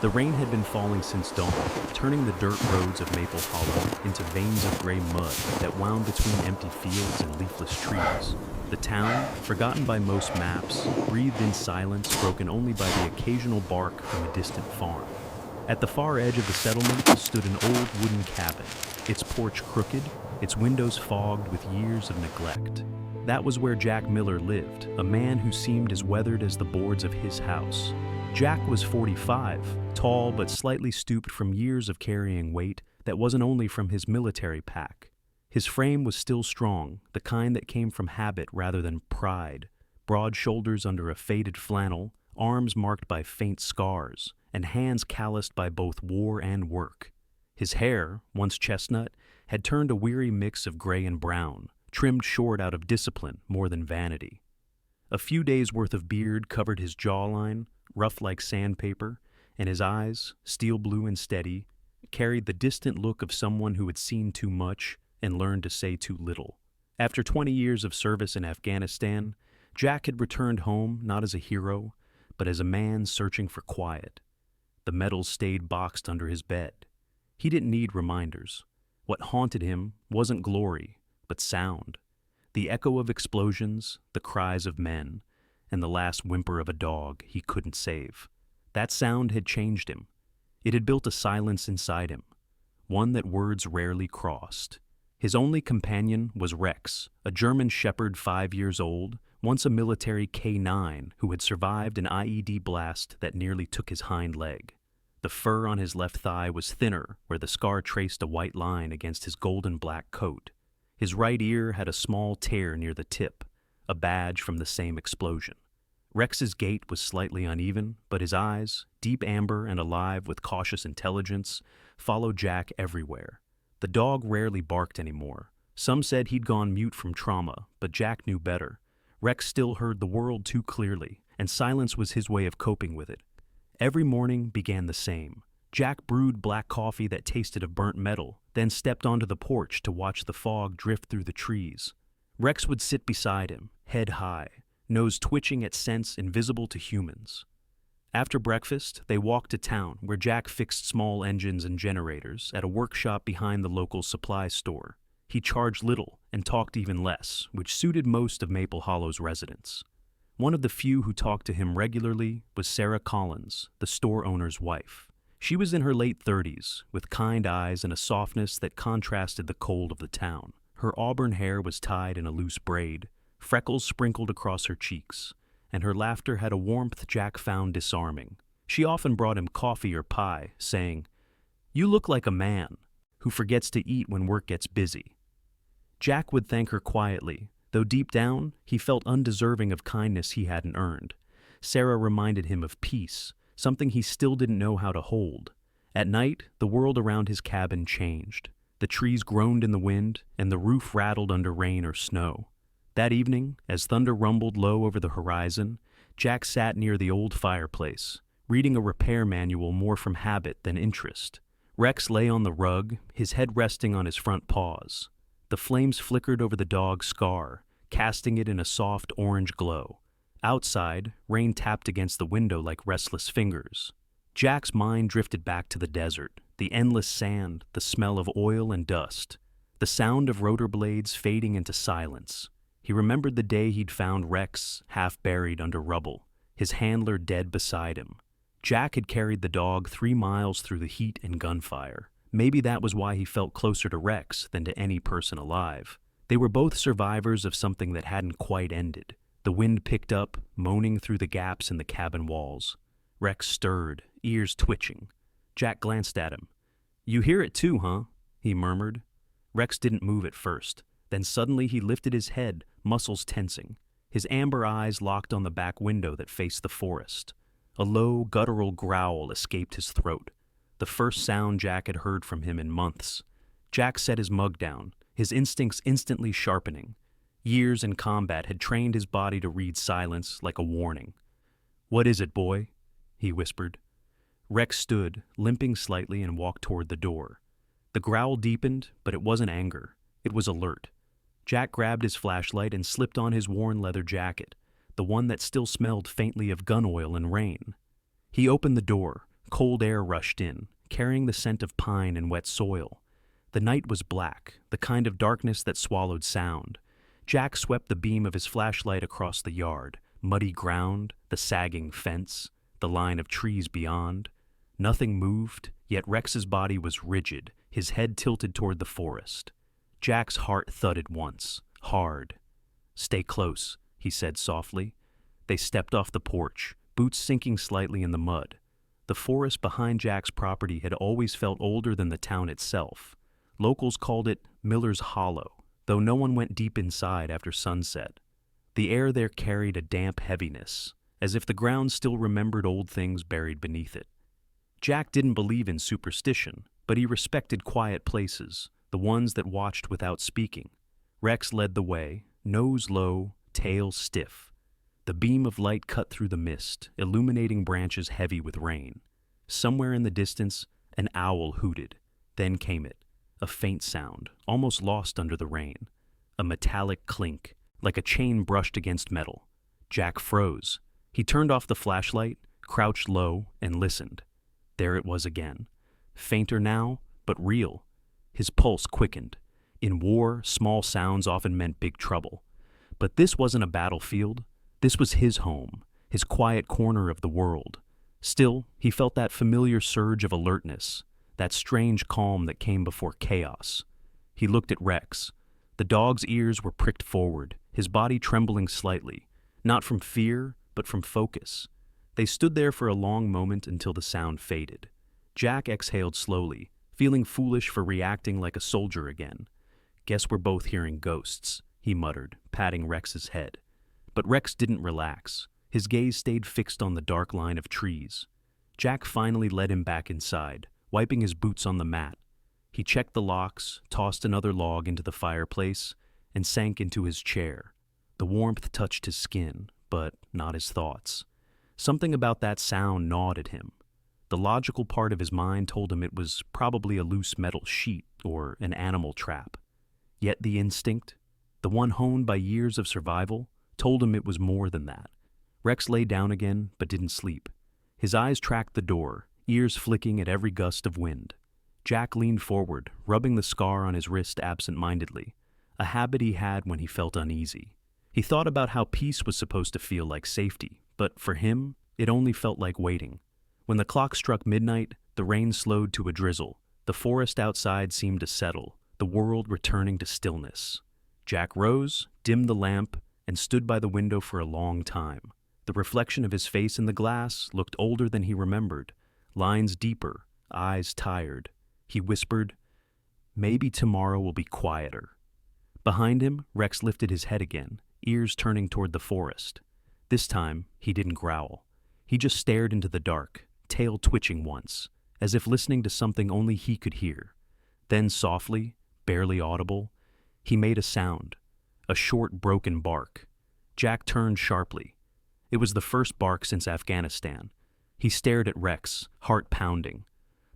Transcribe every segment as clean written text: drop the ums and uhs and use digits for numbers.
The rain had been falling since dawn, turning the dirt roads of Maple Hollow into veins of gray mud that wound between empty fields and leafless trees. The town, forgotten by most maps, breathed in silence broken only by the occasional bark from a distant farm. At the far edge of the settlement stood an old wooden cabin, its porch crooked, its windows fogged with years of neglect. That was where Jack Miller lived, a man who seemed as weathered as the boards of his house. Jack was 45, tall but slightly stooped from years of carrying weight that wasn't only from his military pack. His frame was still strong, the kind that came from habit rather than pride. Broad shoulders under a faded flannel, arms marked by faint scars, and hands calloused by both war and work. His hair, once chestnut, had turned a weary mix of gray and brown, trimmed short out of discipline more than vanity. A few days' worth of beard covered his jawline, rough like sandpaper, and his eyes, steel blue and steady, carried the distant look of someone who had seen too much and learned to say too little. After 20 years of service in Afghanistan, Jack had returned home not as a hero, but as a man searching for quiet. The medals stayed boxed under his bed. He didn't need reminders. What haunted him wasn't glory, but sound. The echo of explosions, the cries of men, and the last whimper of a dog he couldn't save. That sound had changed him. It had built a silence inside him, one that words rarely crossed. His only companion was Rex, a German shepherd 5 years old, once a military K-9 who had survived an IED blast that nearly took his hind leg. The fur on his left thigh was thinner where the scar traced a white line against his golden black coat. His right ear had a small tear near the tip, a badge from the same explosion. Rex's gait was slightly uneven, but his eyes, deep amber and alive with cautious intelligence, followed Jack everywhere. The dog rarely barked anymore. Some said he'd gone mute from trauma, but Jack knew better. Rex still heard the world too clearly, and silence was his way of coping with it. Every morning began the same. Jack brewed black coffee that tasted of burnt metal, then stepped onto the porch to watch the fog drift through the trees. Rex would sit beside him, head high, nose twitching at scents invisible to humans. After breakfast, they walked to town, where Jack fixed small engines and generators at a workshop behind the local supply store. He charged little and talked even less, which suited most of Maple Hollow's residents. One of the few who talked to him regularly was Sarah Collins, the store owner's wife. She was in her late 30s, with kind eyes and a softness that contrasted the cold of the town. Her auburn hair was tied in a loose braid, freckles sprinkled across her cheeks, and her laughter had a warmth Jack found disarming. She often brought him coffee or pie, saying, "You look like a man who forgets to eat when work gets busy." Jack would thank her quietly, though deep down he felt undeserving of kindness he hadn't earned. Sarah reminded him of peace, something he still didn't know how to hold. At night, the world around his cabin changed. The trees groaned in the wind, and the roof rattled under rain or snow. That evening, as thunder rumbled low over the horizon, Jack sat near the old fireplace, reading a repair manual more from habit than interest. Rex lay on the rug, his head resting on his front paws. The flames flickered over the dog's scar, casting it in a soft orange glow. Outside, rain tapped against the window like restless fingers. Jack's mind drifted back to the desert, the endless sand, the smell of oil and dust, the sound of rotor blades fading into silence. He remembered the day he'd found Rex, half buried under rubble, his handler dead beside him. Jack had carried the dog 3 miles through the heat and gunfire. Maybe that was why he felt closer to Rex than to any person alive. They were both survivors of something that hadn't quite ended. The wind picked up, moaning through the gaps in the cabin walls. Rex stirred, ears twitching. Jack glanced at him. "You hear it too, huh?" he murmured. Rex didn't move at first. Then suddenly he lifted his head, muscles tensing. His amber eyes locked on the back window that faced the forest. A low, guttural growl escaped his throat, the first sound Jack had heard from him in months. Jack set his mug down, his instincts instantly sharpening. Years in combat had trained his body to read silence like a warning. "What is it, boy?" he whispered. Rex stood, limping slightly, and walked toward the door. The growl deepened, but it wasn't anger. It was alert. Jack grabbed his flashlight and slipped on his worn leather jacket, the one that still smelled faintly of gun oil and rain. He opened the door, Cold air rushed in, carrying the scent of pine and wet soil. The night was black, the kind of darkness that swallowed sound. Jack swept the beam of his flashlight across the yard, muddy ground, the sagging fence, the line of trees beyond. Nothing moved, yet Rex's body was rigid, his head tilted toward the forest. Jack's heart thudded once, hard. "Stay close," he said softly. They stepped off the porch, boots sinking slightly in the mud. The forest behind Jack's property had always felt older than the town itself. Locals called it Miller's Hollow, though no one went deep inside after sunset. The air there carried a damp heaviness, as if the ground still remembered old things buried beneath it. Jack didn't believe in superstition, but he respected quiet places, the ones that watched without speaking. Rex led the way, nose low, tail stiff. The beam of light cut through the mist, illuminating branches heavy with rain. Somewhere in the distance, an owl hooted. Then came it, a faint sound, almost lost under the rain. A metallic clink, like a chain brushed against metal. Jack froze. He turned off the flashlight, crouched low, and listened. There it was again. Fainter now, but real. His pulse quickened. In war, small sounds often meant big trouble. But this wasn't a battlefield. This was his home, his quiet corner of the world. Still, he felt that familiar surge of alertness, that strange calm that came before chaos. He looked at Rex. The dog's ears were pricked forward, his body trembling slightly, not from fear, but from focus. They stood there for a long moment until the sound faded. Jack exhaled slowly, feeling foolish for reacting like a soldier again. "Guess we're both hearing ghosts," he muttered, patting Rex's head. But Rex didn't relax. His gaze stayed fixed on the dark line of trees. Jack finally led him back inside, wiping his boots on the mat. He checked the locks, tossed another log into the fireplace, and sank into his chair. The warmth touched his skin, but not his thoughts. Something about that sound gnawed at him. The logical part of his mind told him it was probably a loose metal sheet or an animal trap. Yet the instinct, the one honed by years of survival, told him it was more than that. Rex lay down again, but didn't sleep. His eyes tracked the door, ears flicking at every gust of wind. Jack leaned forward, rubbing the scar on his wrist absent-mindedly, a habit he had when he felt uneasy. He thought about how peace was supposed to feel like safety, but for him, it only felt like waiting. When the clock struck midnight, the rain slowed to a drizzle. The forest outside seemed to settle, the world returning to stillness. Jack rose, dimmed the lamp, and stood by the window for a long time. The reflection of his face in the glass looked older than he remembered, lines deeper, eyes tired. He whispered, "Maybe tomorrow will be quieter." Behind him, Rex lifted his head again, ears turning toward the forest. This time, he didn't growl. He just stared into the dark, tail twitching once, as if listening to something only he could hear. Then softly, barely audible, he made a sound. A short, broken bark. Jack turned sharply. It was the first bark since Afghanistan. He stared at Rex, heart pounding.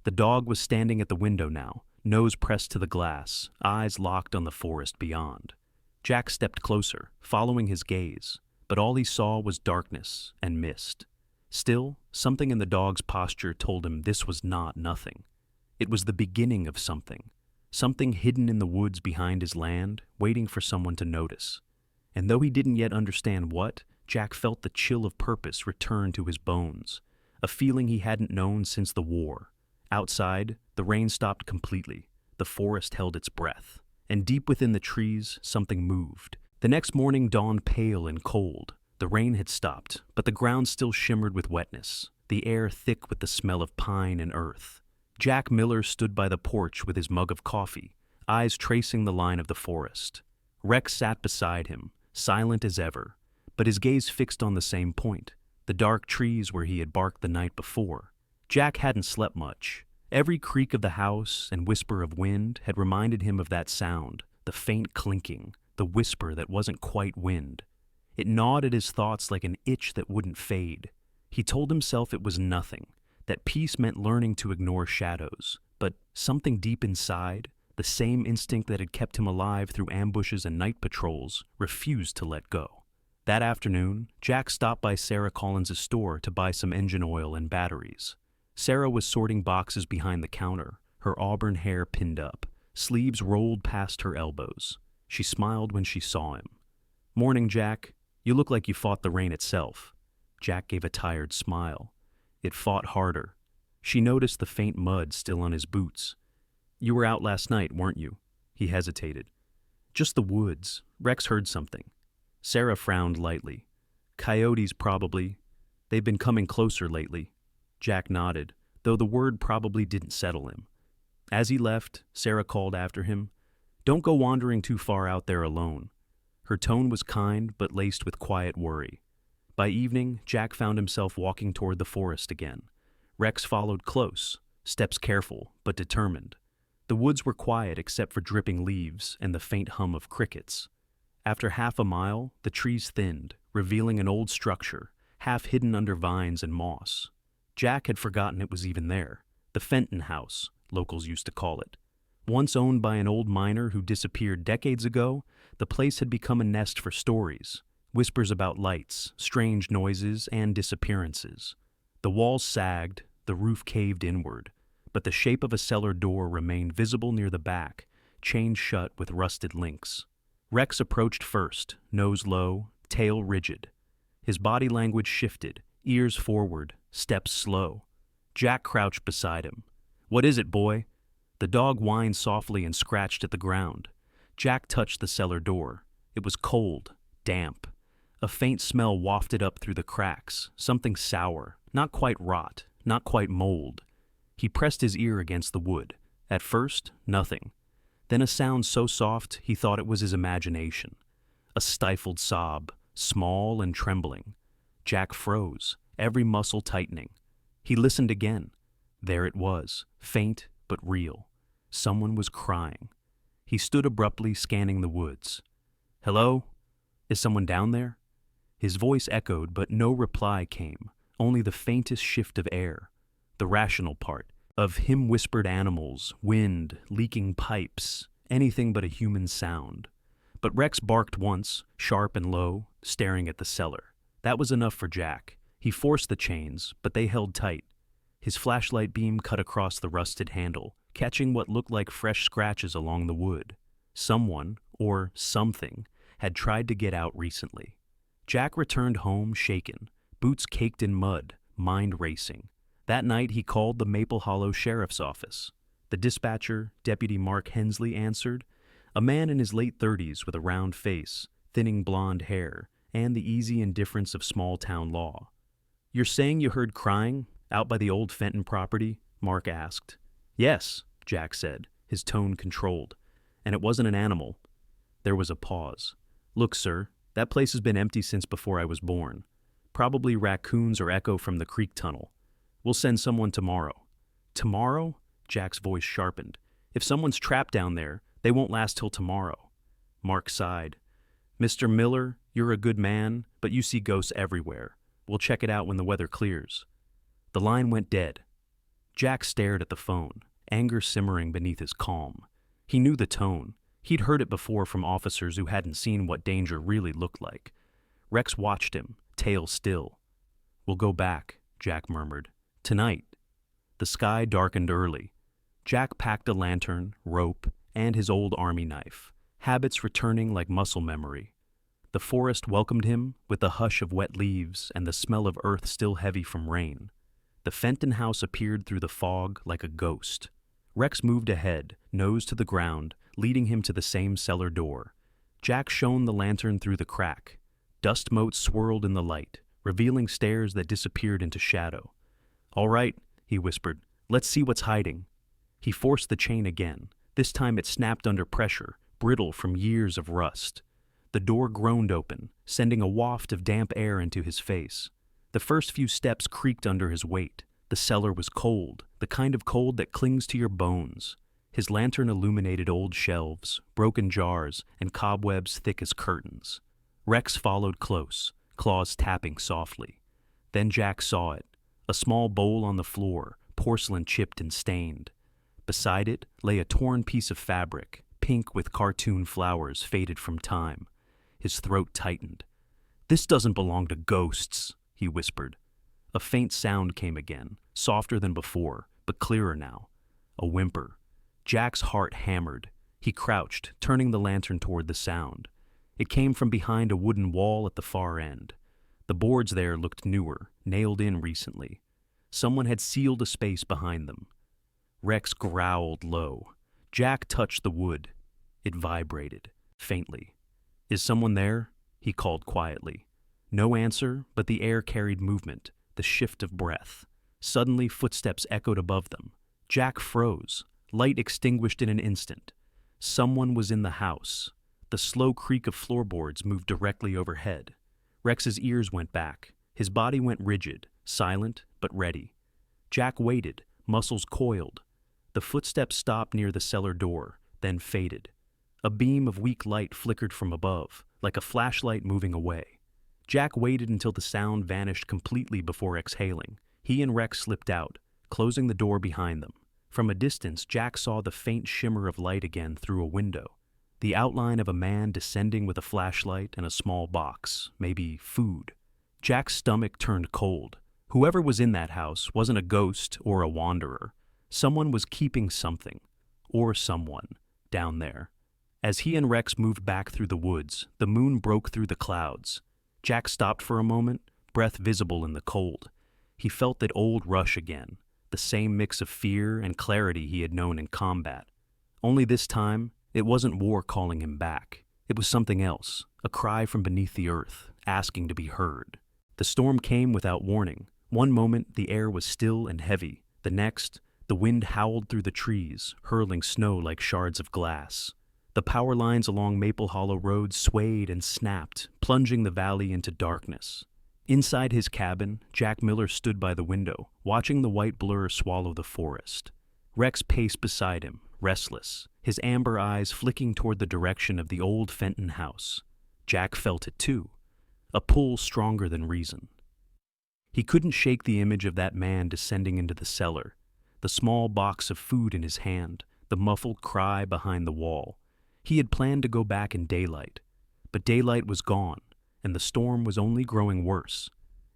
The dog was standing at the window now, nose pressed to the glass, eyes locked on the forest beyond. Jack stepped closer, following his gaze, but all he saw was darkness and mist. Still, something in the dog's posture told him this was not nothing. It was the beginning of something. Something hidden in the woods behind his land, waiting for someone to notice. And though he didn't yet understand what, Jack felt the chill of purpose return to his bones, a feeling he hadn't known since the war. Outside, the rain stopped completely. The forest held its breath. And deep within the trees, something moved. The next morning dawned pale and cold. The rain had stopped, but the ground still shimmered with wetness, the air thick with the smell of pine and earth. Jack Miller stood by the porch with his mug of coffee, eyes tracing the line of the forest. Rex sat beside him, silent as ever, but his gaze fixed on the same point, the dark trees where he had barked the night before. Jack hadn't slept much. Every creak of the house and whisper of wind had reminded him of that sound, the faint clinking, the whisper that wasn't quite wind. It gnawed at his thoughts like an itch that wouldn't fade. He told himself it was nothing, that peace meant learning to ignore shadows, but something deep inside, the same instinct that had kept him alive through ambushes and night patrols, refused to let go. That afternoon, Jack stopped by Sarah Collins's store to buy some engine oil and batteries. Sarah was sorting boxes behind the counter, her auburn hair pinned up, sleeves rolled past her elbows. She smiled when she saw him. "Morning, Jack. You look like you fought the rain itself." Jack gave a tired smile. It fought harder. She noticed the faint mud still on his boots. "You were out last night, weren't you?" He hesitated. "Just the woods. Rex heard something." Sarah frowned lightly. "Coyotes, probably. They've been coming closer lately." Jack nodded, though the word probably didn't settle him. As he left, Sarah called after him, "Don't go wandering too far out there alone." Her tone was kind but laced with quiet worry. By evening, Jack found himself walking toward the forest again. Rex followed close, steps careful but determined. The woods were quiet except for dripping leaves and the faint hum of crickets. After half a mile, the trees thinned, revealing an old structure, half hidden under vines and moss. Jack had forgotten it was even there. The Fenton House, locals used to call it. Once owned by an old miner who disappeared decades ago, the place had become a nest for stories, whispers about lights, strange noises, and disappearances. The walls sagged, the roof caved inward, but the shape of a cellar door remained visible near the back, chained shut with rusted links. Rex approached first, nose low, tail rigid. His body language shifted, ears forward, steps slow. Jack crouched beside him. "What is it, boy?" The dog whined softly and scratched at the ground. Jack touched the cellar door. It was cold, damp. A faint smell wafted up through the cracks, something sour, not quite rot, not quite mold. He pressed his ear against the wood. At first, nothing. Then a sound so soft he thought it was his imagination. A stifled sob, small and trembling. Jack froze, every muscle tightening. He listened again. There it was, faint but real. Someone was crying. He stood abruptly, scanning the woods. "Hello? Is someone down there?" His voice echoed, but no reply came, only the faintest shift of air. The rational part, of him-whispered animals, wind, leaking pipes, anything but a human sound. But Rex barked once, sharp and low, staring at the cellar. That was enough for Jack. He forced the chains, but they held tight. His flashlight beam cut across the rusted handle, catching what looked like fresh scratches along the wood. Someone, or something, had tried to get out recently. Jack returned home shaken, boots caked in mud, mind racing. That night he called the Maple Hollow Sheriff's Office. The dispatcher, Deputy Mark Hensley, answered, a man in his late 30s with a round face, thinning blonde hair, and the easy indifference of small-town law. "You're saying you heard crying out by the old Fenton property?" Mark asked. "Yes," Jack said, his tone controlled. "And it wasn't an animal." There was a pause. "Look, sir, that place has been empty since before I was born. Probably raccoons or echo from the creek tunnel. We'll send someone tomorrow." "Tomorrow?" Jack's voice sharpened. "If someone's trapped down there, they won't last till tomorrow." Mark sighed. "Mr. Miller, you're a good man, but you see ghosts everywhere. We'll check it out when the weather clears." The line went dead. Jack stared at the phone, anger simmering beneath his calm. He knew the tone. He'd heard it before from officers who hadn't seen what danger really looked like. Rex watched him, tail still. "We'll go back," Jack murmured. "Tonight." The sky darkened early. Jack packed a lantern, rope, and his old army knife, habits returning like muscle memory. The forest welcomed him with the hush of wet leaves and the smell of earth still heavy from rain. The Fenton house appeared through the fog like a ghost. Rex moved ahead, nose to the ground, leading him to the same cellar door. Jack shone the lantern through the crack. Dust motes swirled in the light, revealing stairs that disappeared into shadow. "All right," he whispered, "let's see what's hiding." He forced the chain again. This time it snapped under pressure, brittle from years of rust. The door groaned open, sending a waft of damp air into his face. The first few steps creaked under his weight. The cellar was cold, the kind of cold that clings to your bones. His lantern illuminated old shelves, broken jars, and cobwebs thick as curtains. Rex followed close, claws tapping softly. Then Jack saw it, a small bowl on the floor, porcelain chipped and stained. Beside it lay a torn piece of fabric, pink with cartoon flowers faded from time. His throat tightened. "This doesn't belong to ghosts," he whispered. A faint sound came again, softer than before, but clearer now. A whimper. Jack's heart hammered. He crouched, turning the lantern toward the sound. It came from behind a wooden wall at the far end. The boards there looked newer, nailed in recently. Someone had sealed a space behind them. Rex growled low. Jack touched the wood. It vibrated, faintly. "Is someone there?" he called quietly. No answer, but the air carried movement, the shift of breath. Suddenly, footsteps echoed above them. Jack froze. Light extinguished in an instant. Someone was in the house. The slow creak of floorboards moved directly overhead. Rex's ears went back. His body went rigid, silent but ready. Jack waited, muscles coiled. The footsteps stopped near the cellar door, then faded. A beam of weak light flickered from above, like a flashlight moving away. Jack waited until the sound vanished completely before exhaling. He and Rex slipped out, closing the door behind them. From a distance, Jack saw the faint shimmer of light again through a window. The outline of a man descending with a flashlight and a small box, maybe food. Jack's stomach turned cold. Whoever was in that house wasn't a ghost or a wanderer. Someone was keeping something, or someone, down there. As he and Rex moved back through the woods, the moon broke through the clouds. Jack stopped for a moment, breath visible in the cold. He felt that old rush again, the same mix of fear and clarity he had known in combat. Only this time, it wasn't war calling him back. It was something else, a cry from beneath the earth, asking to be heard. The storm came without warning. One moment, the air was still and heavy. The next, the wind howled through the trees, hurling snow like shards of glass. The power lines along Maple Hollow Road swayed and snapped, plunging the valley into darkness. Inside his cabin, Jack Miller stood by the window, watching the white blur swallow the forest. Rex paced beside him, restless, his amber eyes flicking toward the direction of the old Fenton house. Jack felt it too, a pull stronger than reason. He couldn't shake the image of that man descending into the cellar, the small box of food in his hand, the muffled cry behind the wall. He had planned to go back in daylight, but daylight was gone, and the storm was only growing worse.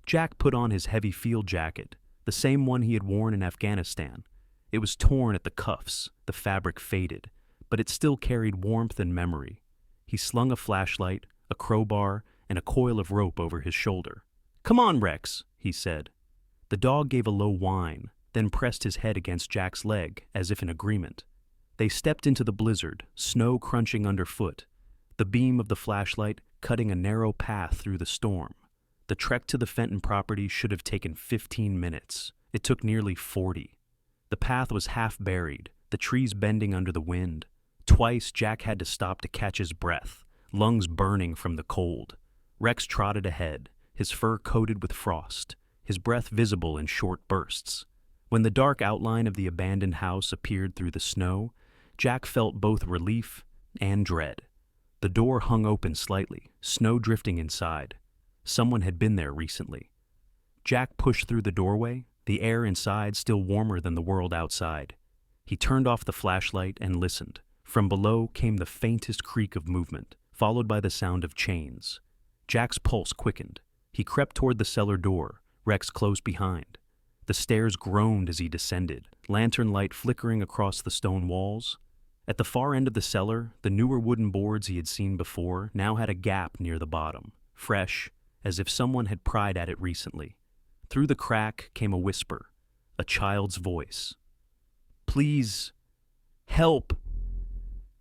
Jack put on his heavy field jacket, the same one he had worn in Afghanistan. It was torn at the cuffs, the fabric faded, but it still carried warmth and memory. He slung a flashlight, a crowbar, and a coil of rope over his shoulder. "Come on, Rex," he said. The dog gave a low whine, then pressed his head against Jack's leg, as if in agreement. They stepped into the blizzard, snow crunching underfoot, the beam of the flashlight cutting a narrow path through the storm. The trek to the Fenton property should have taken 15 minutes. It took nearly 40. The path was half buried, the trees bending under the wind. Twice, Jack had to stop to catch his breath, lungs burning from the cold. Rex trotted ahead, his fur coated with frost, his breath visible in short bursts. When the dark outline of the abandoned house appeared through the snow, Jack felt both relief and dread. The door hung open slightly, snow drifting inside. Someone had been there recently. Jack pushed through the doorway, the air inside still warmer than the world outside. He turned off the flashlight and listened. From below came the faintest creak of movement, followed by the sound of chains. Jack's pulse quickened. He crept toward the cellar door, Rex close behind. The stairs groaned as he descended, lantern light flickering across the stone walls. At the far end of the cellar, the newer wooden boards he had seen before now had a gap near the bottom, fresh, as if someone had pried at it recently. Through the crack came a whisper, a child's voice. "Please, help!"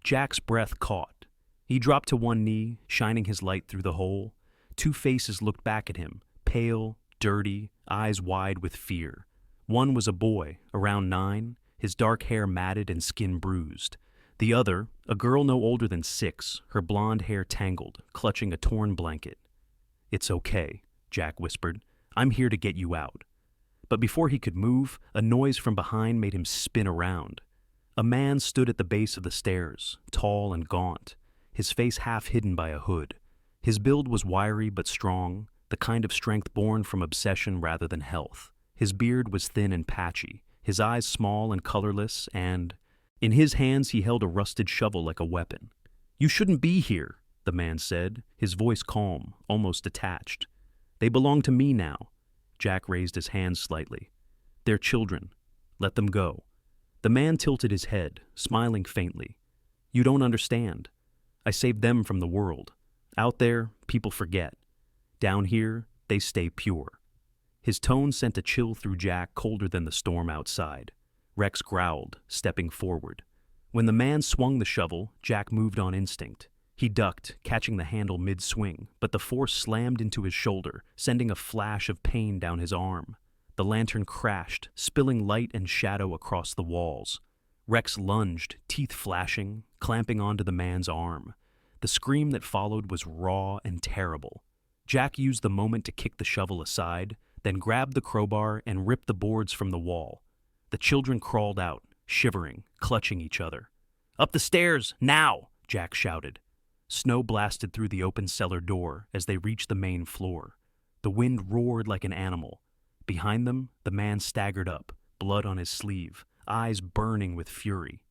Jack's breath caught. He dropped to one knee, shining his light through the hole. Two faces looked back at him, pale, dirty, eyes wide with fear. One was a boy, around 9, his dark hair matted and skin bruised. The other, a girl no older than 6, her blonde hair tangled, clutching a torn blanket. "It's okay," Jack whispered. "I'm here to get you out." But before he could move, a noise from behind made him spin around. A man stood at the base of the stairs, tall and gaunt, his face half hidden by a hood. His build was wiry but strong, the kind of strength born from obsession rather than health. His beard was thin and patchy, his eyes small and colorless, and in his hands he held a rusted shovel like a weapon. "You shouldn't be here," the man said, his voice calm, almost detached. "They belong to me now. Jack raised his hands slightly. "They're children. Let them go." The man tilted his head, smiling faintly. "You don't understand. I saved them from the world. Out there, people forget. Down here, they stay pure." His tone sent a chill through Jack colder than the storm outside. Rex growled, stepping forward. When the man swung the shovel, Jack moved on instinct. He ducked, catching the handle mid-swing, but the force slammed into his shoulder, sending a flash of pain down his arm. The lantern crashed, spilling light and shadow across the walls. Rex lunged, teeth flashing, clamping onto the man's arm. The scream that followed was raw and terrible. Jack used the moment to kick the shovel aside, then grabbed the crowbar and ripped the boards from the wall. The children crawled out, shivering, clutching each other. "Up the stairs, now!" Jack shouted. Snow blasted through the open cellar door as they reached the main floor. The wind roared like an animal. Behind them, the man staggered up, blood on his sleeve, eyes burning with fury.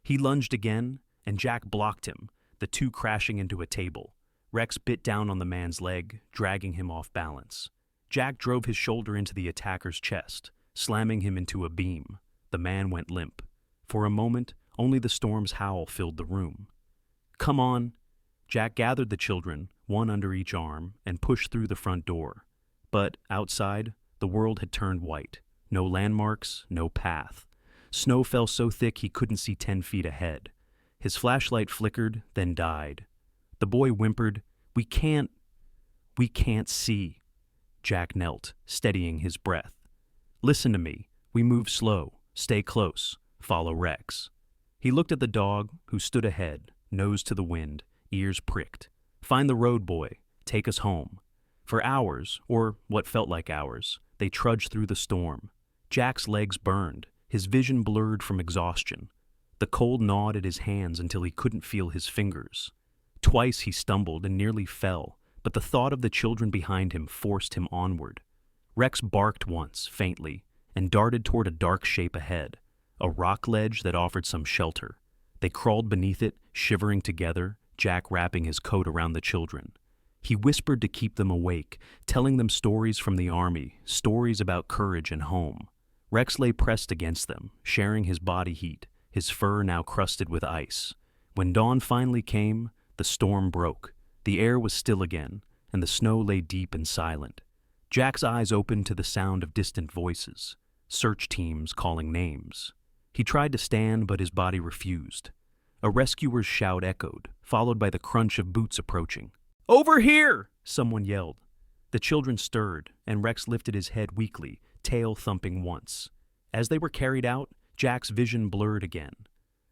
He lunged again, and Jack blocked him, the two crashing into a table. Rex bit down on the man's leg, dragging him off balance. Jack drove his shoulder into the attacker's chest, slamming him into a beam. The man went limp. For a moment, only the storm's howl filled the room. "Come on." Jack gathered the children, one under each arm, and pushed through the front door. But outside, the world had turned white. No landmarks, no path. Snow fell so thick he couldn't see 10 feet ahead. His flashlight flickered, then died. The boy whimpered, We can't see." Jack knelt, steadying his breath. "Listen to me. We move slow. Stay close. Follow Rex." He looked at the dog, who stood ahead, nose to the wind, ears pricked. "Find the road, boy. Take us home." For hours, or what felt like hours, they trudged through the storm. Jack's legs burned, his vision blurred from exhaustion. The cold gnawed at his hands until he couldn't feel his fingers. Twice he stumbled and nearly fell, but the thought of the children behind him forced him onward. Rex barked once, faintly, and darted toward a dark shape ahead, a rock ledge that offered some shelter. They crawled beneath it, shivering together, Jack wrapping his coat around the children. He whispered to keep them awake, telling them stories from the army, stories about courage and home. Rex lay pressed against them, sharing his body heat, his fur now crusted with ice. When dawn finally came, the storm broke. The air was still again, and the snow lay deep and silent. Jack's eyes opened to the sound of distant voices, search teams calling names. He tried to stand, but his body refused. A rescuer's shout echoed, followed by the crunch of boots approaching. "Over here!" someone yelled. The children stirred, and Rex lifted his head weakly, tail thumping once. As they were carried out, Jack's vision blurred again.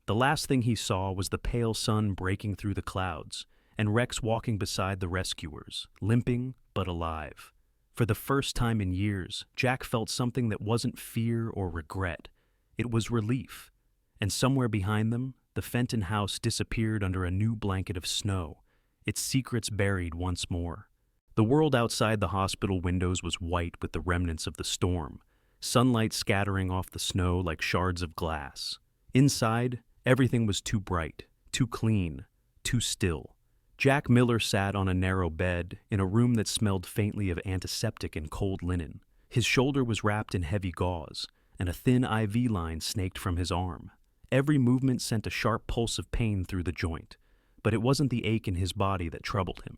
The last thing he saw was the pale sun breaking through the clouds, and Rex walking beside the rescuers, limping but alive. For the first time in years, Jack felt something that wasn't fear or regret. It was relief. And somewhere behind them, the Fenton house disappeared under a new blanket of snow, its secrets buried once more. The world outside the hospital windows was white with the remnants of the storm, sunlight scattering off the snow like shards of glass. Inside, everything was too bright, too clean, too still. Jack Miller sat on a narrow bed in a room that smelled faintly of antiseptic and cold linen. His shoulder was wrapped in heavy gauze, and a thin IV line snaked from his arm. Every movement sent a sharp pulse of pain through the joint, but it wasn't the ache in his body that troubled him.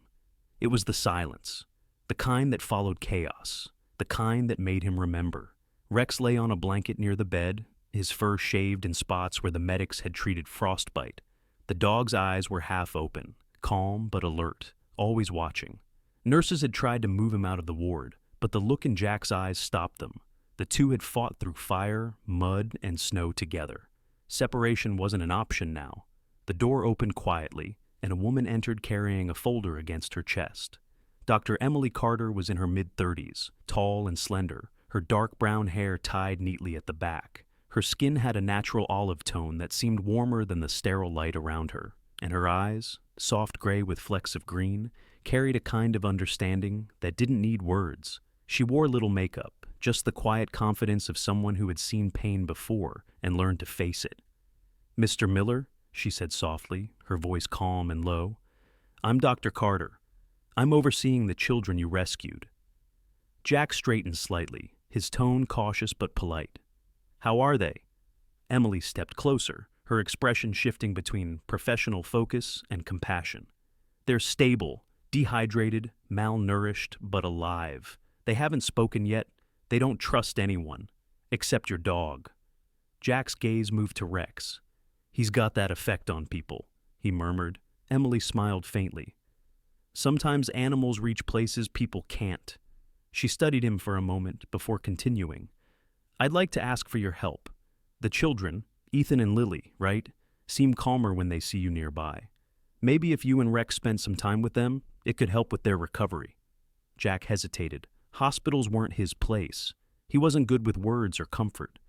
It was the silence, the kind that followed chaos, the kind that made him remember. Rex lay on a blanket near the bed, his fur shaved in spots where the medics had treated frostbite. The dog's eyes were half open, calm but alert, always watching. Nurses had tried to move him out of the ward, but the look in Jack's eyes stopped them. The two had fought through fire, mud, and snow together. Separation wasn't an option now. The door opened quietly, and a woman entered carrying a folder against her chest. Dr. Emily Carter was in her mid-30s, tall and slender, her dark brown hair tied neatly at the back. Her skin had a natural olive tone that seemed warmer than the sterile light around her, and her eyes, soft gray with flecks of green, carried a kind of understanding that didn't need words. She wore little makeup, just the quiet confidence of someone who had seen pain before and learned to face it. "Mr. Miller," she said softly, her voice calm and low, "I'm Dr. Carter. I'm overseeing the children you rescued." Jack straightened slightly, his tone cautious but polite. "How are they?" Emily stepped closer, her expression shifting between professional focus and compassion. "They're stable, dehydrated, malnourished, but alive. They haven't spoken yet. They don't trust anyone, except your dog." Jack's gaze moved to Rex. "He's got that effect on people," he murmured. Emily smiled faintly. "Sometimes animals reach places people can't." She studied him for a moment before continuing. "I'd like to ask for your help. The children, Ethan and Lily, right, seem calmer when they see you nearby. Maybe if you and Rex spent some time with them, it could help with their recovery." Jack hesitated. Hospitals weren't his place. He wasn't good with words or comfort,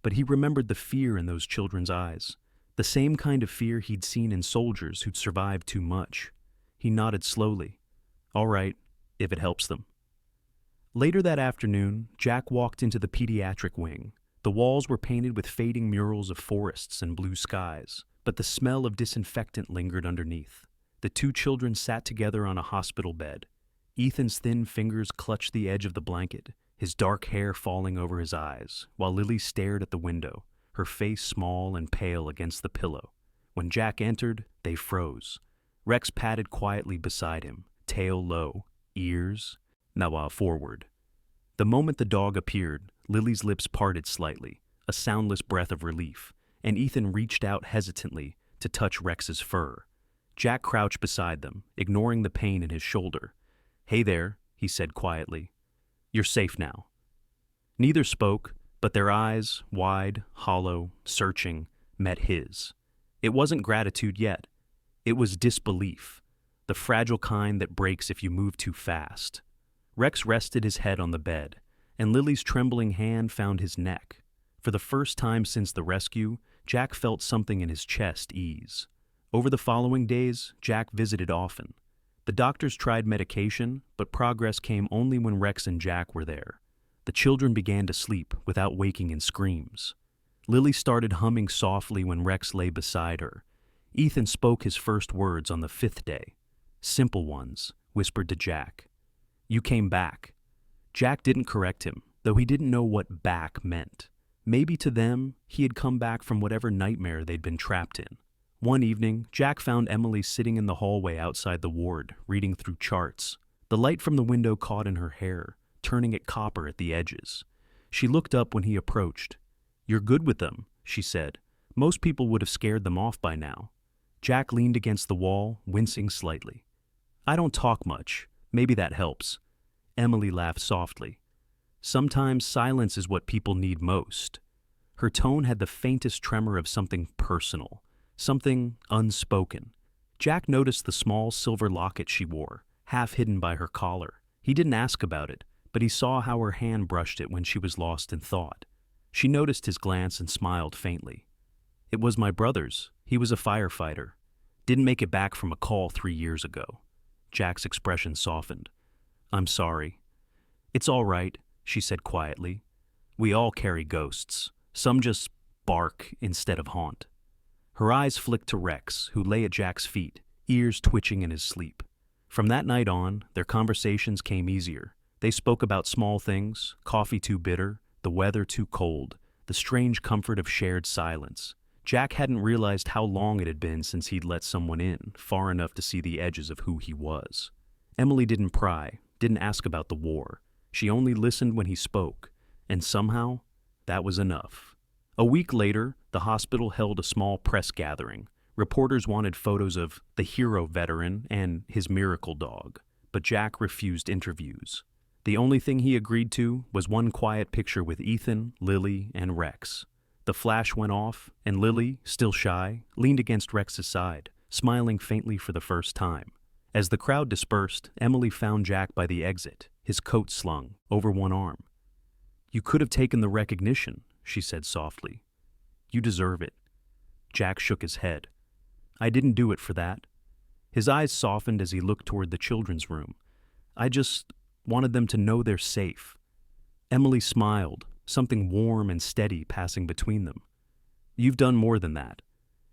but he remembered the fear in those children's eyes, the same kind of fear he'd seen in soldiers who'd survived too much. He nodded slowly. "All right, if it helps them." Later that afternoon, Jack walked into the pediatric wing. The walls were painted with fading murals of forests and blue skies, but the smell of disinfectant lingered underneath. The two children sat together on a hospital bed. Ethan's thin fingers clutched the edge of the blanket, his dark hair falling over his eyes, while Lily stared at the window, her face small and pale against the pillow. When Jack entered, they froze. Rex padded quietly beside him, tail low, ears now forward. The moment the dog appeared, Lily's lips parted slightly, a soundless breath of relief, and Ethan reached out hesitantly to touch Rex's fur. Jack crouched beside them, ignoring the pain in his shoulder. "Hey there," he said quietly. "You're safe now." Neither spoke, but their eyes, wide, hollow, searching, met his. It wasn't gratitude yet. It was disbelief, the fragile kind that breaks if you move too fast. Rex rested his head on the bed, and Lily's trembling hand found his neck. For the first time since the rescue, Jack felt something in his chest ease. Over the following days, Jack visited often. The doctors tried medication, but progress came only when Rex and Jack were there. The children began to sleep without waking in screams. Lily started humming softly when Rex lay beside her. Ethan spoke his first words on the 5th day. Simple ones, whispered to Jack. "You came back." Jack didn't correct him, though he didn't know what back meant. Maybe to them, he had come back from whatever nightmare they'd been trapped in. One evening, Jack found Emily sitting in the hallway outside the ward, reading through charts. The light from the window caught in her hair, turning it copper at the edges. She looked up when he approached. "You're good with them," she said. "Most people would have scared them off by now." Jack leaned against the wall, wincing slightly. "I don't talk much. Maybe that helps." Emily laughed softly. "Sometimes silence is what people need most." Her tone had the faintest tremor of something personal, something unspoken. Jack noticed the small silver locket she wore, half hidden by her collar. He didn't ask about it, but he saw how her hand brushed it when she was lost in thought. She noticed his glance and smiled faintly. "It was my brother's. He was a firefighter. Didn't make it back from a call 3 years ago." Jack's expression softened. "I'm sorry." "It's all right," she said quietly. "We all carry ghosts. Some just bark instead of haunt." Her eyes flicked to Rex, who lay at Jack's feet, ears twitching in his sleep. From that night on, their conversations came easier. They spoke about small things, coffee too bitter, the weather too cold, the strange comfort of shared silence. Jack hadn't realized how long it had been since he'd let someone in, far enough to see the edges of who he was. Emily didn't pry, didn't ask about the war. She only listened when he spoke, and somehow, that was enough. A week later, the hospital held a small press gathering. Reporters wanted photos of the hero veteran and his miracle dog, but Jack refused interviews. The only thing he agreed to was one quiet picture with Ethan, Lily, and Rex. The flash went off, and Lily, still shy, leaned against Rex's side, smiling faintly for the first time. As the crowd dispersed, Emily found Jack by the exit, his coat slung over one arm. "You could have taken the recognition," she said softly. "You deserve it." Jack shook his head. "I didn't do it for that." His eyes softened as he looked toward the children's room. "I just wanted them to know they're safe." Emily smiled, something warm and steady passing between them. "You've done more than that."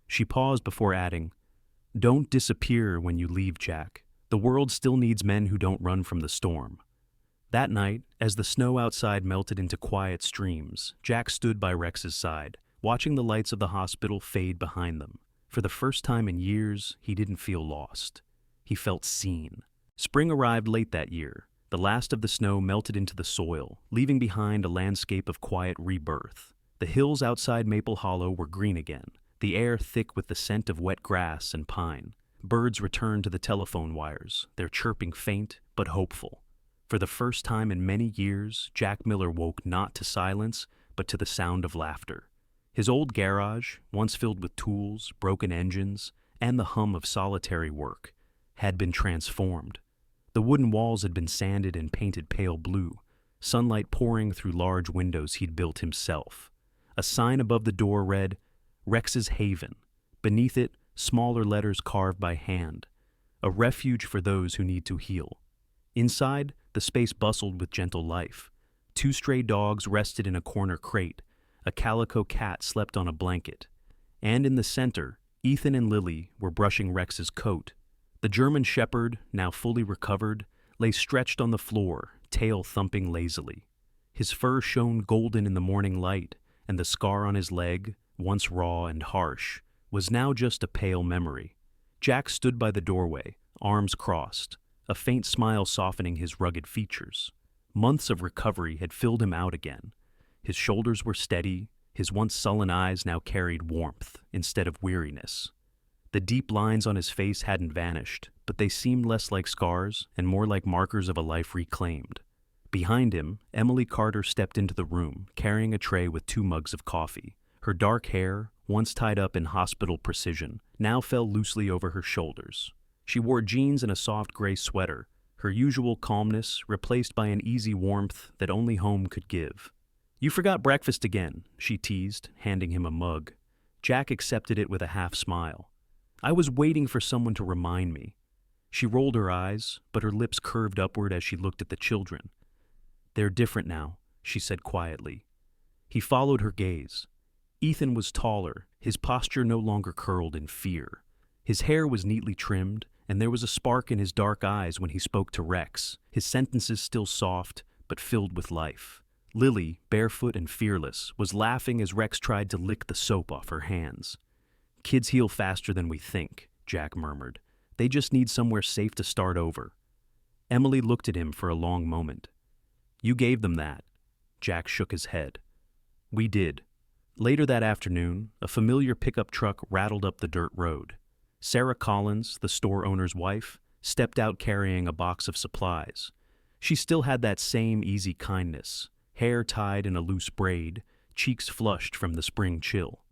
She paused before adding, "Don't disappear when you leave, Jack. The world still needs men who don't run from the storm." That night, as the snow outside melted into quiet streams, Jack stood by Rex's side, watching the lights of the hospital fade behind them. For the first time in years, he didn't feel lost. He felt seen. Spring arrived late that year. The last of the snow melted into the soil, leaving behind a landscape of quiet rebirth. The hills outside Maple Hollow were green again, the air thick with the scent of wet grass and pine. Birds returned to the telephone wires, their chirping faint but hopeful. For the first time in many years, Jack Miller woke not to silence, but to the sound of laughter. His old garage, once filled with tools, broken engines, and the hum of solitary work, had been transformed. The wooden walls had been sanded and painted pale blue, sunlight pouring through large windows he'd built himself. A sign above the door read, "Rex's Haven." Beneath it, smaller letters carved by hand, "A refuge for those who need to heal." Inside, the space bustled with gentle life. 2 stray dogs rested in a corner crate. A calico cat slept on a blanket. And in the center, Ethan and Lily were brushing Rex's coat. The German shepherd, now fully recovered, lay stretched on the floor, tail thumping lazily. His fur shone golden in the morning light, and the scar on his leg, once raw and harsh, was now just a pale memory. Jack stood by the doorway, arms crossed, a faint smile softening his rugged features. Months of recovery had filled him out again. His shoulders were steady, his once sullen eyes now carried warmth instead of weariness. The deep lines on his face hadn't vanished, but they seemed less like scars and more like markers of a life reclaimed. Behind him, Emily Carter stepped into the room, carrying a tray with 2 mugs of coffee. Her dark hair, once tied up in hospital precision, now fell loosely over her shoulders. She wore jeans and a soft gray sweater, her usual calmness replaced by an easy warmth that only home could give. "You forgot breakfast again," she teased, handing him a mug. Jack accepted it with a half smile. "I was waiting for someone to remind me." She rolled her eyes, but her lips curved upward as she looked at the children. "They're different now," she said quietly. He followed her gaze. Ethan was taller, his posture no longer curled in fear. His hair was neatly trimmed, and there was a spark in his dark eyes when he spoke to Rex, his sentences still soft, but filled with life. Lily, barefoot and fearless, was laughing as Rex tried to lick the soap off her hands. "Kids heal faster than we think," Jack murmured. "They just need somewhere safe to start over." Emily looked at him for a long moment. "You gave them that." Jack shook his head. "We did." Later that afternoon, a familiar pickup truck rattled up the dirt road. Sarah Collins, the store owner's wife, stepped out carrying a box of supplies. She still had that same easy kindness, hair tied in a loose braid, cheeks flushed from the spring chill.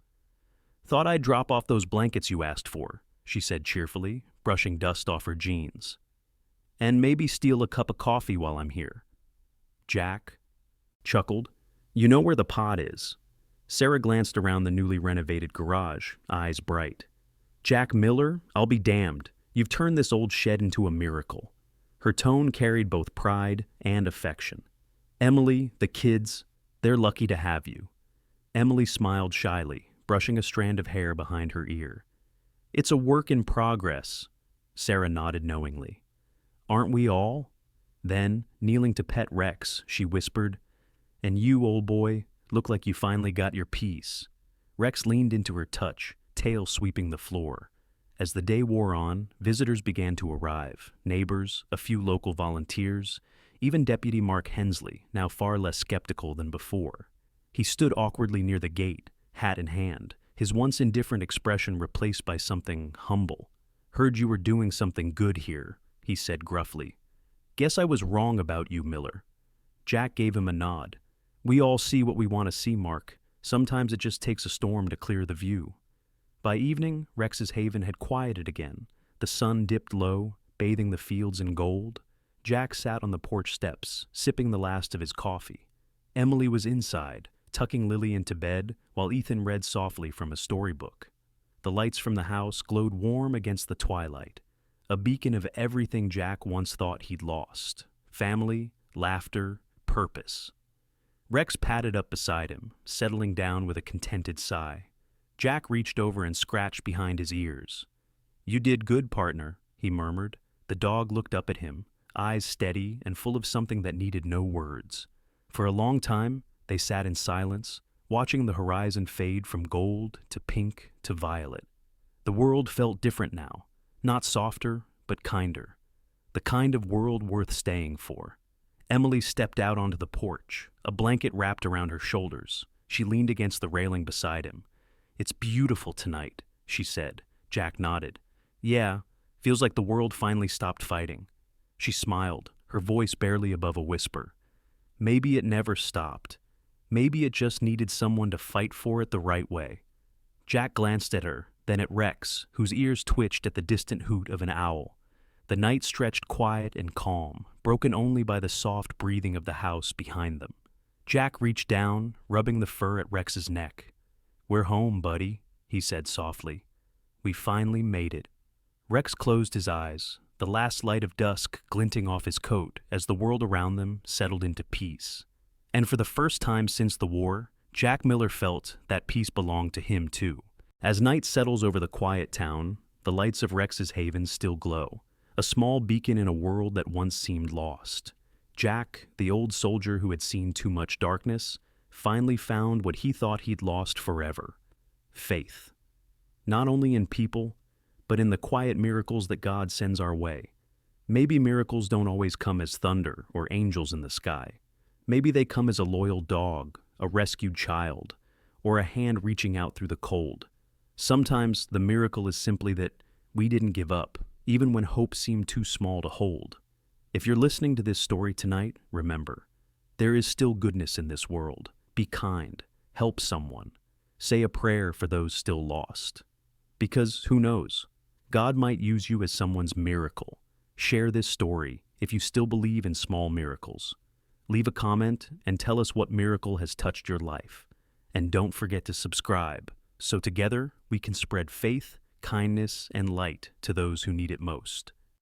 "Thought I'd drop off those blankets you asked for," she said cheerfully, brushing dust off her jeans. "And maybe steal a cup of coffee while I'm here." Jack chuckled. "You know where the pot is." Sarah glanced around the newly renovated garage, eyes bright. "Jack Miller, I'll be damned. You've turned this old shed into a miracle." Her tone carried both pride and affection. "Emily, the kids, they're lucky to have you." Emily smiled shyly, brushing a strand of hair behind her ear. "It's a work in progress." Sarah nodded knowingly. "Aren't we all?" Then, kneeling to pet Rex, she whispered, "And you, old boy, look like you finally got your piece." Rex leaned into her touch, tail sweeping the floor. As the day wore on, visitors began to arrive, neighbors, a few local volunteers, even Deputy Mark Hensley, now far less skeptical than before. He stood awkwardly near the gate, hat in hand, his once indifferent expression replaced by something humble. "Heard you were doing something good here," he said gruffly. "Guess I was wrong about you, Miller." Jack gave him a nod. "We all see what we want to see, Mark. Sometimes it just takes a storm to clear the view." By evening, Rex's Haven had quieted again. The sun dipped low, bathing the fields in gold. Jack sat on the porch steps, sipping the last of his coffee. Emily was inside, tucking Lily into bed, while Ethan read softly from a storybook. The lights from the house glowed warm against the twilight, a beacon of everything Jack once thought he'd lost: family, laughter, purpose. Rex padded up beside him, settling down with a contented sigh. Jack reached over and scratched behind his ears. "You did good, partner," he murmured. The dog looked up at him, eyes steady and full of something that needed no words. For a long time, they sat in silence, watching the horizon fade from gold to pink to violet. The world felt different now, not softer, but kinder. The kind of world worth staying for. Emily stepped out onto the porch, a blanket wrapped around her shoulders. She leaned against the railing beside him. "It's beautiful tonight," she said. Jack nodded. "Yeah, feels like the world finally stopped fighting." She smiled, her voice barely above a whisper. Maybe it never stopped. Maybe it just needed someone to fight for it the right way. Jack glanced at her, then at Rex, whose ears twitched at the distant hoot of an owl. The night stretched quiet and calm, broken only by the soft breathing of the house behind them. Jack reached down, rubbing the fur at Rex's neck. "We're home, buddy," he said softly. "We finally made it." Rex closed his eyes, the last light of dusk glinting off his coat as the world around them settled into peace. And for the first time since the war, Jack Miller felt that peace belonged to him too. As night settles over the quiet town, the lights of Rex's haven still glow, a small beacon in a world that once seemed lost. Jack, the old soldier who had seen too much darkness, finally found what he thought he'd lost forever: faith. Not only in people, but in the quiet miracles that God sends our way. Maybe miracles don't always come as thunder or angels in the sky. Maybe they come as a loyal dog, a rescued child, or a hand reaching out through the cold. Sometimes the miracle is simply that we didn't give up, even when hope seemed too small to hold. If you're listening to this story tonight, remember, there is still goodness in this world. Be kind, help someone, say a prayer for those still lost. Because who knows, God might use you as someone's miracle. Share this story if you still believe in small miracles. Leave a comment and tell us what miracle has touched your life. And don't forget to subscribe, so together we can spread faith, kindness, and light to those who need it most.